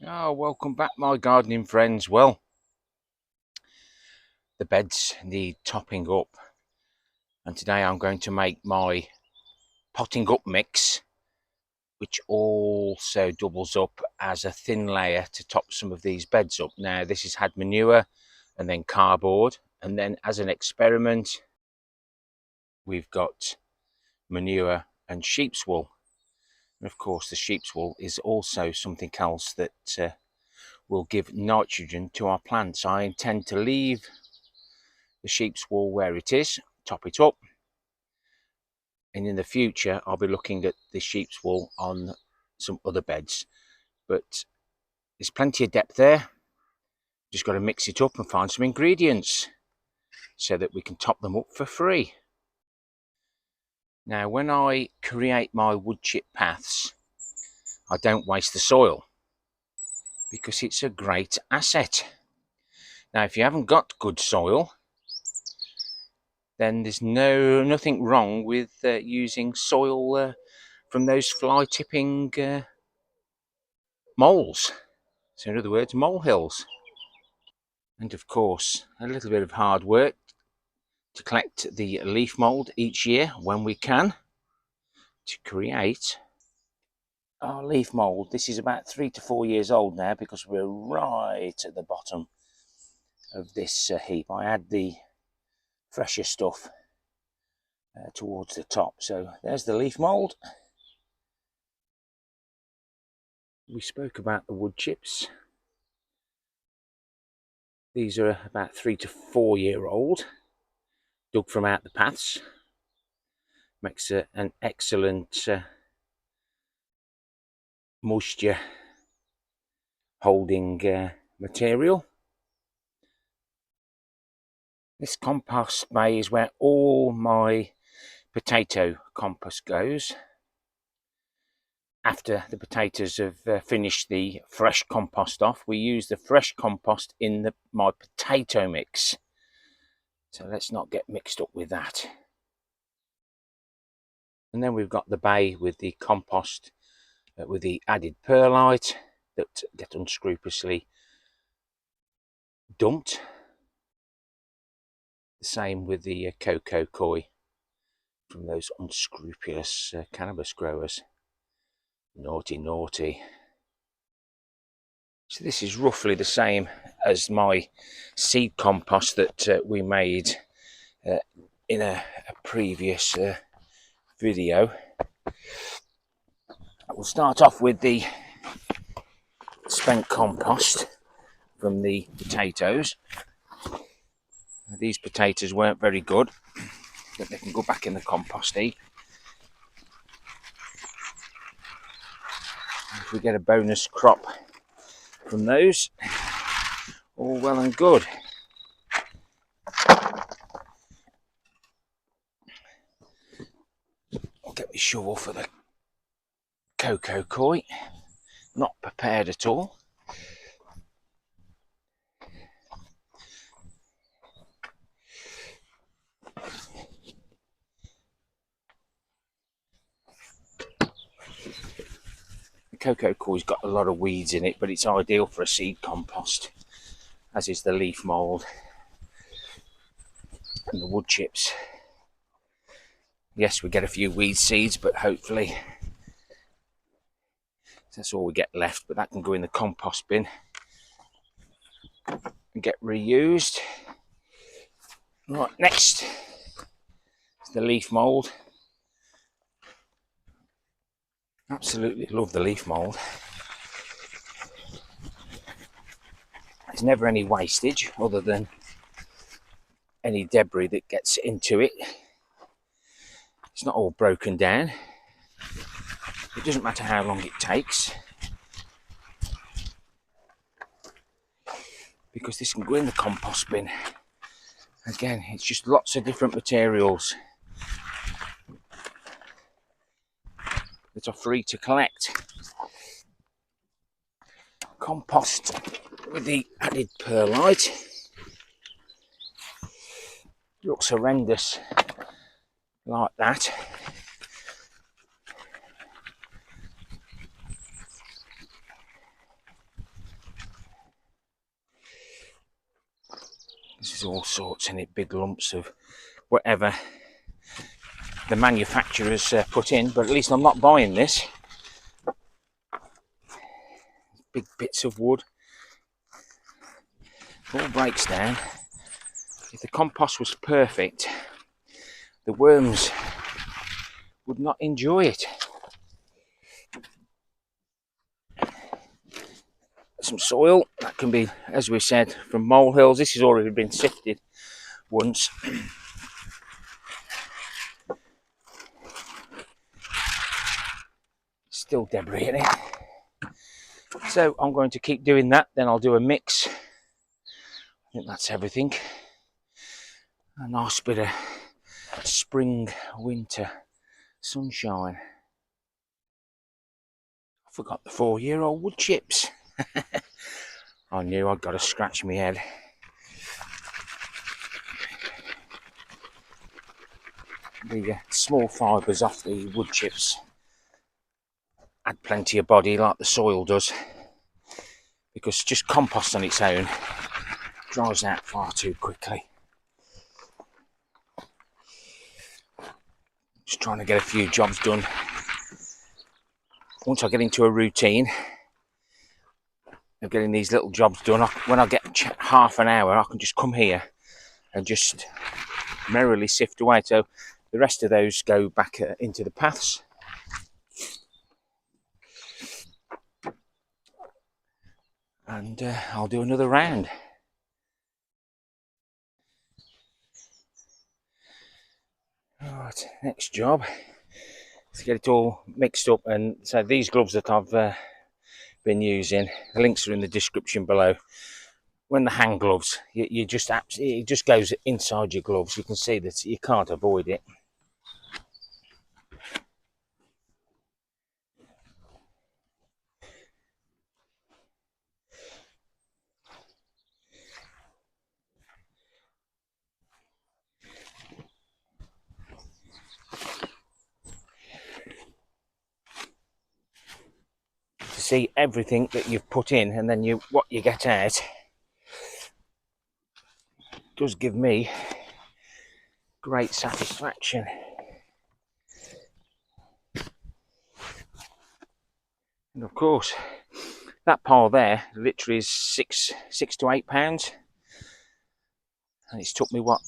Oh, welcome back, my gardening friends. Well, the beds need topping up, and today I'm going to make my potting up mix, which also doubles up as a thin layer to top some of these beds up. Now, this has had manure and then cardboard, and then as an experiment, we've got manure and sheep's wool. And of course, the sheep's wool is also something else that will give nitrogen to our plants. I intend to leave the sheep's wool where it is, top it up, and in the future I'll be looking at the sheep's wool on some other beds, but there's plenty of depth there. Just got to mix it up and find some ingredients so that we can top them up for free. Now, when I create my wood chip paths, I don't waste the soil because it's a great asset. Now, if you haven't got good soil, then there's nothing wrong with using soil from those fly tipping moles. So in other words, molehills. And of course, a little bit of hard work to collect the leaf mould each year when we can to create our leaf mould. This is about 3 to 4 years old now because we're right at the bottom of this heap. I add the fresher stuff towards the top. So there's the leaf mould. We spoke about the wood chips. These are about 3 to 4 year old, dug from out the paths. Makes an excellent moisture holding material. This compost bay is where all my potato compost goes. After the potatoes have finished the fresh compost off, we use the fresh compost in my potato mix. So let's not get mixed up with that. And then we've got the bay with the compost with the added perlite that get unscrupulously dumped. The same with the Coco Coir from those unscrupulous cannabis growers. Naughty, naughty. So this is roughly the same as my seed compost that we made in a previous video. We'll start off with the spent compost from the potatoes. These potatoes weren't very good, but they can go back in the compost heap. If we get a bonus crop from those, all well and good. I'll get my shovel for the Coco Coir. Not prepared at all. The Coco Coir's got a lot of weeds in it, but it's ideal for a seed compost, as is the leaf mould and the wood chips. Yes, we get a few weed seeds, but hopefully that's all we get left, but that can go in the compost bin and get reused. Right, next is the leaf mould. Absolutely love the leaf mould. There's never any wastage other than any debris that gets into it. It's not all broken down. It doesn't matter how long it takes, because this can go in the compost bin. Again, it's just lots of different materials that are free to collect. Compost with the added perlite looks horrendous like that. There's all sorts in it, big lumps of whatever the manufacturers put in, but at least I'm not buying this. Big bits of wood. It all breaks down. If the compost was perfect, the worms would not enjoy it. Some soil, that can be, as we said, from Molehills. This has already been sifted once. Still debris in it. So I'm going to keep doing that, then I'll do a mix. I think that's everything. A nice bit of spring, winter sunshine. I forgot the 4-year-old wood chips. I knew I'd got to scratch my head. The small fibres off the wood chips add plenty of body like the soil does, because just compost on its own dries out far too quickly. Just trying to get a few jobs done. Once I get into a routine of getting these little jobs done, when I get half an hour, I can just come here and just merrily sift away. So the rest of those go back into the paths. And I'll do another round. Right, next job is to get it all mixed up. And so these gloves that I've been using, the links are in the description below. When the hand gloves, you just absolutely, it just goes inside your gloves. You can see that you can't avoid it. To see everything that you've put in, and then what you get out, does give me great satisfaction. And of course, that pile there literally is six to 8 pounds, and it's took me what,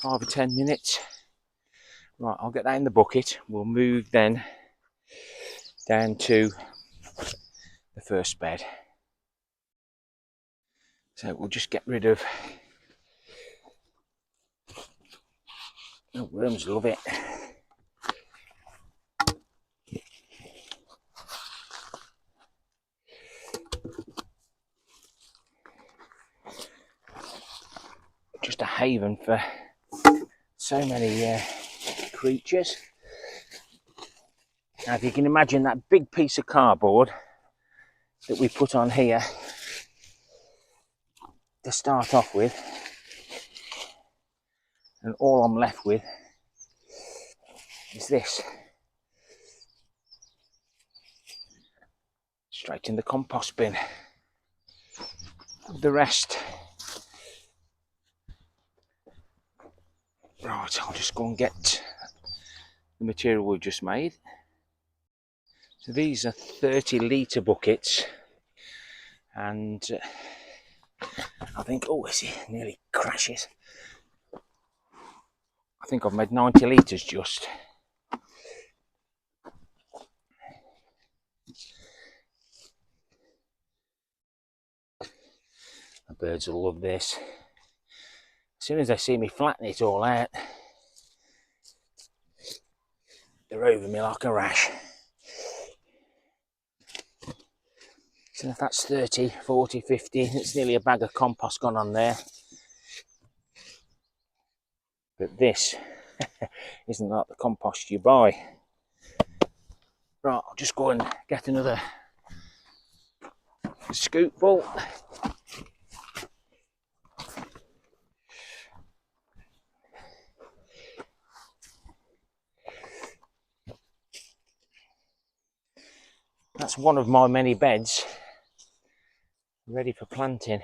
5 or 10 minutes. Right, I'll get that in the bucket. We'll move then down to the first bed. So we'll just get rid of, the worms love it. Just a haven for so many creatures. Now, if you can imagine that big piece of cardboard that we put on here to start off with, and all I'm left with is this. Straight in the compost bin. The rest, right, I'll just go and get the material we've just made. So these are 30-litre buckets, and I think, oh, it nearly crashes. I think I've made 90 litres just. The birds will love this. As soon as they see me flatten it all out, they're over me like a rash. So if that's 30, 40, 50, it's nearly a bag of compost gone on there. But this isn't like the compost you buy. Right, I'll just go and get another scoopful. That's one of my many beds ready for planting.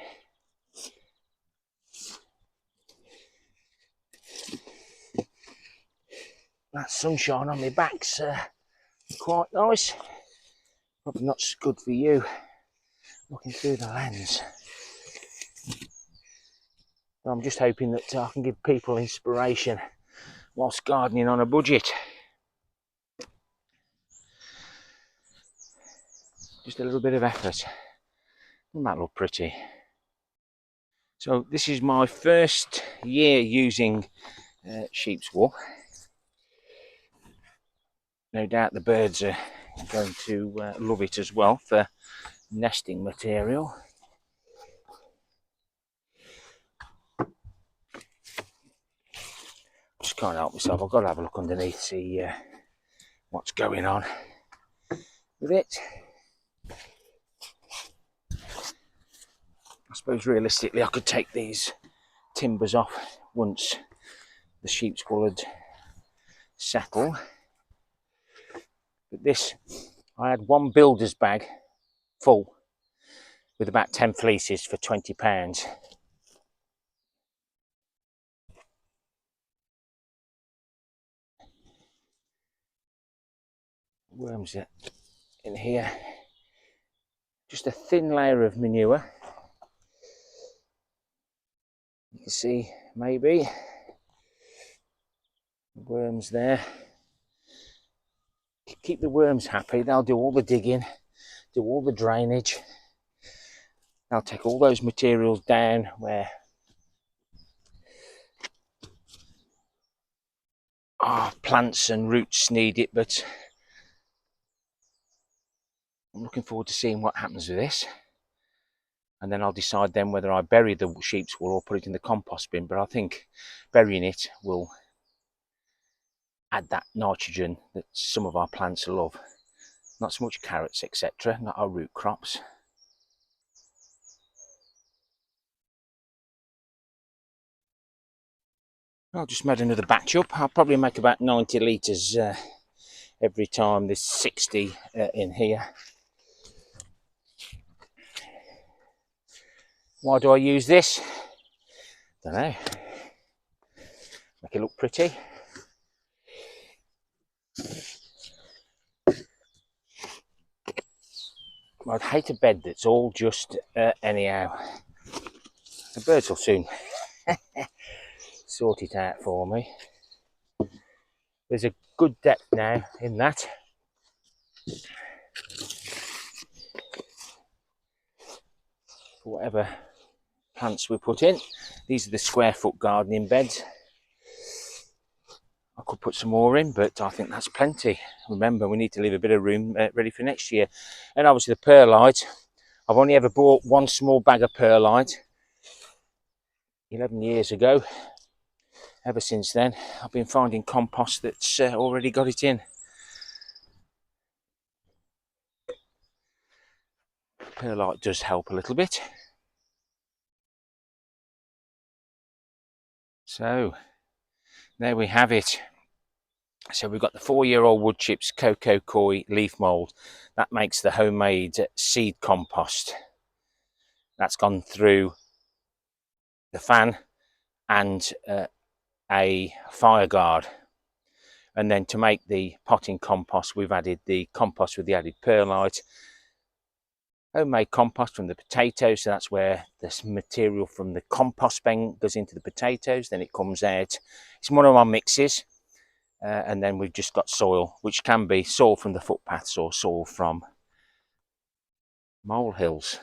that sunshine on my back's quite nice. Probably not so good for you looking through the lens. But I'm just hoping that I can give people inspiration whilst gardening on a budget. Just a little bit of effort. Doesn't that look pretty? So this is my first year using sheep's wool. No doubt the birds are going to love it as well for nesting material. Just can't help myself, I've got to have a look underneath, see what's going on with it. I suppose realistically I could take these timbers off once the sheep's wool had settled. But this, I had one builder's bag full with about 10 fleeces for £20. Worms in here. Just a thin layer of manure. You can see maybe worms there. Keep the worms happy, they'll do all the digging, do all the drainage. They'll take all those materials down where plants and roots need it, but I'm looking forward to seeing what happens with this. And then I'll decide then whether I bury the sheep's wool or put it in the compost bin. But I think burying it will add that nitrogen that some of our plants love. Not so much carrots, etc., not our root crops. I'll just made another batch up. I'll probably make about 90 litres every time. There's 60 in here. Why do I use this? Don't know. Make it look pretty. I'd hate a bed that's all just anyhow. The birds will soon sort it out for me. There's a good depth now in that. For whatever plants we put in. These are the square foot gardening beds. I could put some more in, but I think that's plenty. Remember, we need to leave a bit of room ready for next year. And obviously the perlite. I've only ever bought one small bag of perlite 11 years ago. Ever since then, I've been finding compost that's already got it in. Perlite does help a little bit. So, there we have it. So we've got the 4-year-old Woodchips, Coco, Coir, leaf mould. That makes the homemade seed compost. That's gone through the fan and a fire guard. And then to make the potting compost, we've added the compost with the added perlite. Homemade compost from the potatoes, so that's where this material from the compost bin goes into the potatoes, then it comes out. It's one of our mixes. And then we've just got soil, which can be soil from the footpaths or soil from Molehills.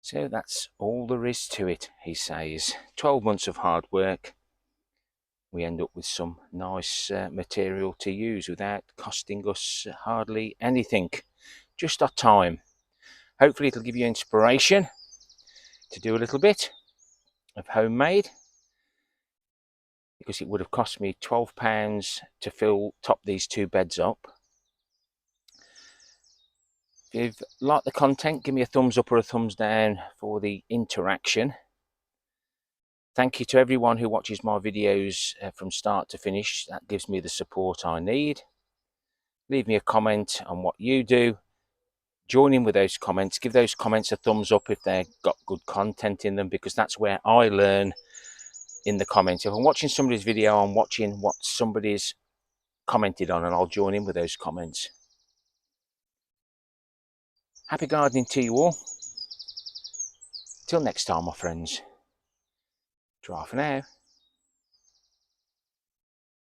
So that's all there is to it, he says. 12 months of hard work. We end up with some nice material to use without costing us hardly anything. Just our time. Hopefully it'll give you inspiration to do a little bit of homemade. Because it would have cost me £12 to top these 2 beds up. If you've liked the content, give me a thumbs up or a thumbs down for the interaction. Thank you to everyone who watches my videos from start to finish. That gives me the support I need. Leave me a comment on what you do. Join in with those comments. Give those comments a thumbs up if they've got good content in them, because that's where I learn in the comments. If I'm watching somebody's video, I'm watching what somebody's commented on, and I'll join in with those comments. Happy gardening to you all. Till next time, my friends. Ta for now.